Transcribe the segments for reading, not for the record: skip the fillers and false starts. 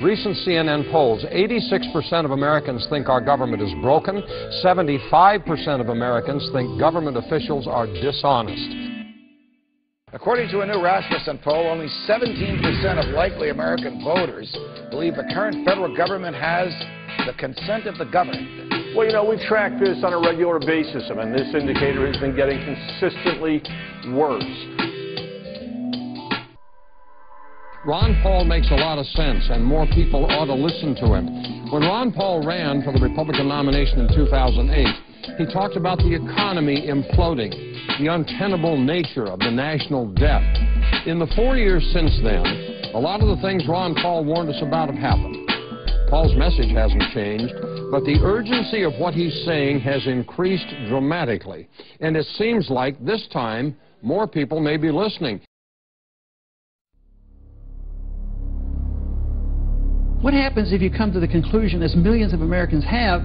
Recent CNN polls, 86% of Americans think our government is broken. 75% of Americans think government officials are dishonest. According to a new Rasmussen poll, only 17% of likely American voters believe the current federal government has the consent of the governed. Well, you know, we track this on a regular basis. I mean, this indicator has been getting consistently worse. Ron Paul makes a lot of sense, and more people ought to listen to him. When Ron Paul ran for the Republican nomination in 2008, he talked about the economy imploding, the untenable nature of the national debt. In the 4 years since then, a lot of the things Ron Paul warned us about have happened. Paul's message hasn't changed, but the urgency of what he's saying has increased dramatically. And it seems like this time, more people may be listening. What happens if you come to the conclusion, as millions of Americans have,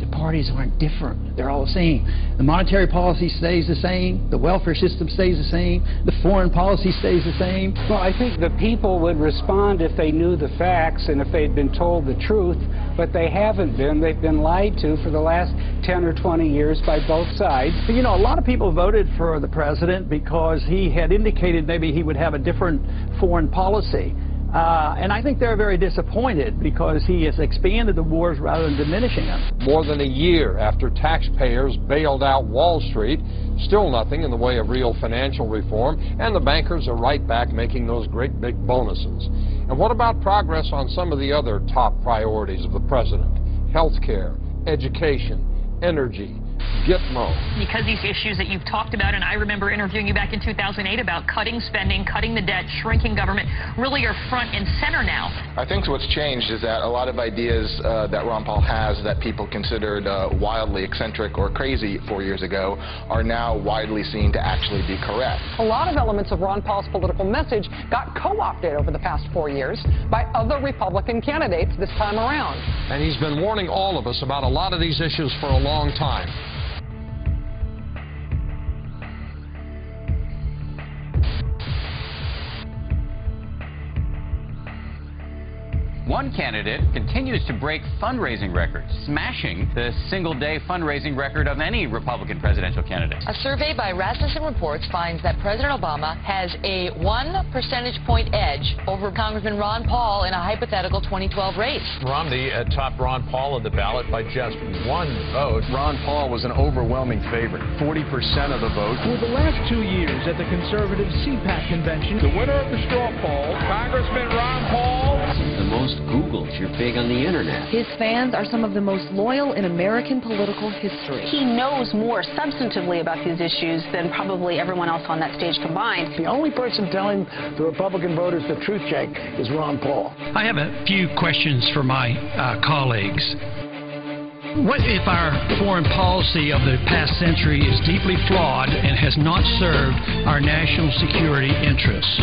the parties aren't different? They're all the same. The monetary policy stays the same. The welfare system stays the same. The foreign policy stays the same. Well, I think the people would respond if they knew the facts and if they'd been told the truth, but they haven't been. They've been lied to for the last 10 or 20 years by both sides. But, you know, a lot of people voted for the president because he had indicated maybe he would have a different foreign policy. And I think they're very disappointed because he has expanded the wars rather than diminishing them. More than a year after taxpayers bailed out Wall Street, still nothing in the way of real financial reform, and the bankers are right back making those great big bonuses. And what about progress on some of the other top priorities of the president? Health care, education, energy, Gitmo. Because these issues that you've talked about, and I remember interviewing you back in 2008 about cutting spending, cutting the debt, shrinking government, really are front and center now. I think what's changed is that a lot of ideas that Ron Paul has that people considered wildly eccentric or crazy 4 years ago are now widely seen to actually be correct. A lot of elements of Ron Paul's political message got co-opted over the past 4 years by other Republican candidates this time around. And he's been warning all of us about a lot of these issues for a long time. One candidate continues to break fundraising records, smashing the single-day fundraising record of any Republican presidential candidate. A survey by Rasmussen Reports finds that President Obama has a 1 percentage point edge over Congressman Ron Paul in a hypothetical 2012 race. Romney topped Ron Paul on the ballot by just 1 vote. Ron Paul was an overwhelming favorite, 40% of the vote. For the last 2 years at the conservative CPAC convention, the winner of the straw poll, Congressman Ron Paul. The most Googles, you're big on the internet. His fans are some of the most loyal in American political history. He knows more substantively about these issues than probably everyone else on that stage combined. The only person telling the Republican voters the truth, Jake, is Ron Paul. I have a few questions for my colleagues. What if our foreign policy of the past century is deeply flawed and has not served our national security interests?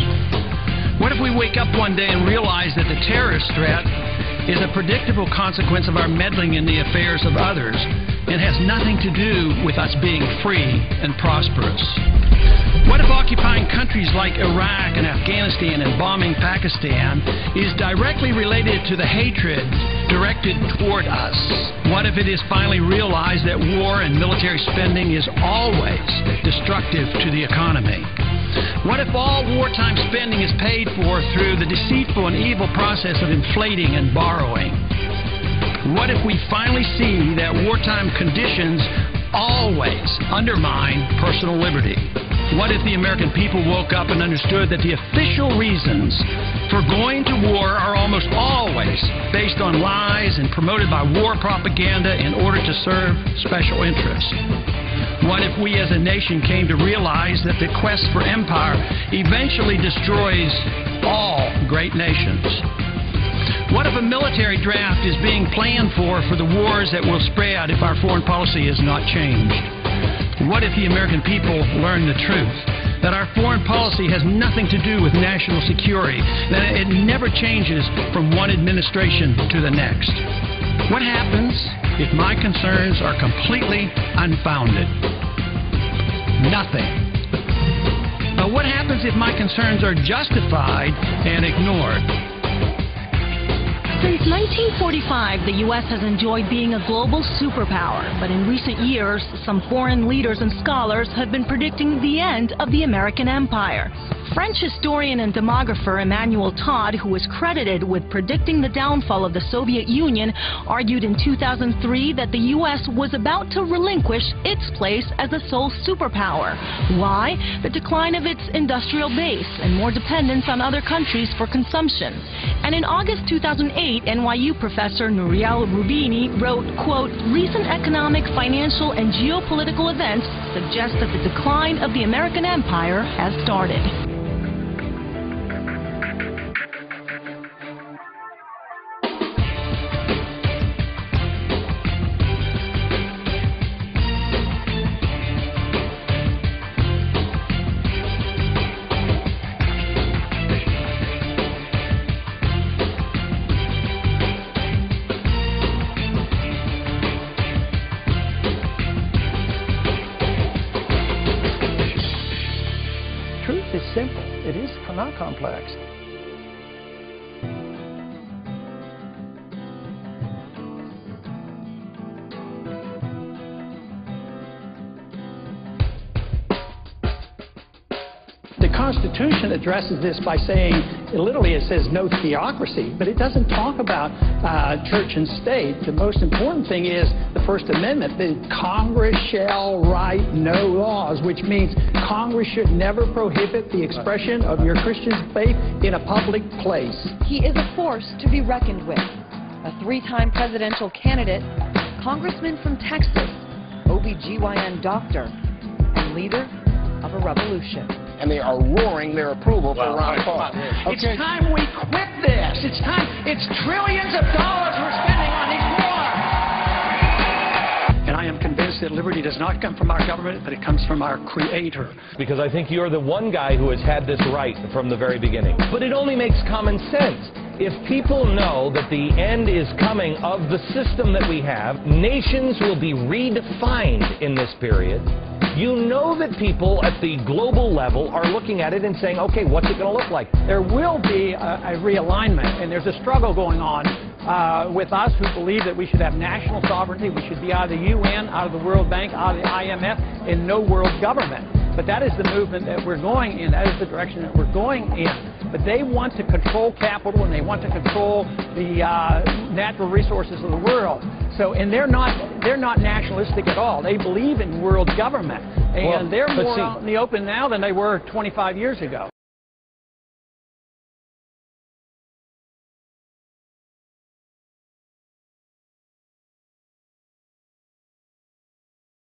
What if we wake up one day and realize that the terrorist threat is a predictable consequence of our meddling in the affairs of others and has nothing to do with us being free and prosperous? What if occupying countries like Iraq and Afghanistan and bombing Pakistan is directly related to the hatred directed toward us? What if it is finally realized that war and military spending is always destructive to the economy? What if all wartime spending is paid for through the deceitful and evil process of inflating and borrowing? What if we finally see that wartime conditions always undermine personal liberty? What if the American people woke up and understood that the official reasons for going to war are almost always based on lies and promoted by war propaganda in order to serve special interests? What if we as a nation came to realize that the quest for empire eventually destroys all great nations? What if a military draft is being planned for the wars that will spread if our foreign policy is not changed? What if the American people learn the truth, that our foreign policy has nothing to do with national security, that it never changes from one administration to the next? What happens if my concerns are completely unfounded? Nothing. But what happens if my concerns are justified and ignored? Since 1945, the U.S. has enjoyed being a global superpower, but in recent years, some foreign leaders and scholars have been predicting the end of the American empire. French historian and demographer Emmanuel Todd, who is credited with predicting the downfall of the Soviet Union, argued in 2003 that the U.S. was about to relinquish its place as a sole superpower. Why? The decline of its industrial base and more dependence on other countries for consumption. And in August 2008, NYU professor Nouriel Roubini wrote, quote, "Recent economic, financial, and geopolitical events suggest that the decline of the American empire has started." Truth is simple. It is not complex. The Constitution addresses this by saying, literally it says no theocracy, but it doesn't talk about church and state. The most important thing is the First Amendment, that Congress shall write no laws, which means Congress should never prohibit the expression of your Christian faith in a public place. He is a force to be reckoned with. A three-time presidential candidate, congressman from Texas, OB/GYN doctor, and leader of a revolution. And they are roaring their approval for Ron Paul. It's time we quit this. It's time. It's trillions of dollars we're spending on each war. And I am convinced that liberty does not come from our government, but it comes from our Creator. Because I think you're the one guy who has had this right from the very beginning. But it only makes common sense. If people know that the end is coming of the system that we have, nations will be redefined in this period. You know that people at the global level are looking at it and saying, okay, what's it going to look like? There will be a realignment, and there's a struggle going on with us who believe that we should have national sovereignty. We should be out of the UN, out of the World Bank, out of the IMF, and no world government. But that is the movement that we're going in. That is the direction that we're going in. But they want to control capital, and they want to control the natural resources of the world. So, and they're not nationalistic at all. They believe in world government, and they're more out in the open now than they were 25 years ago.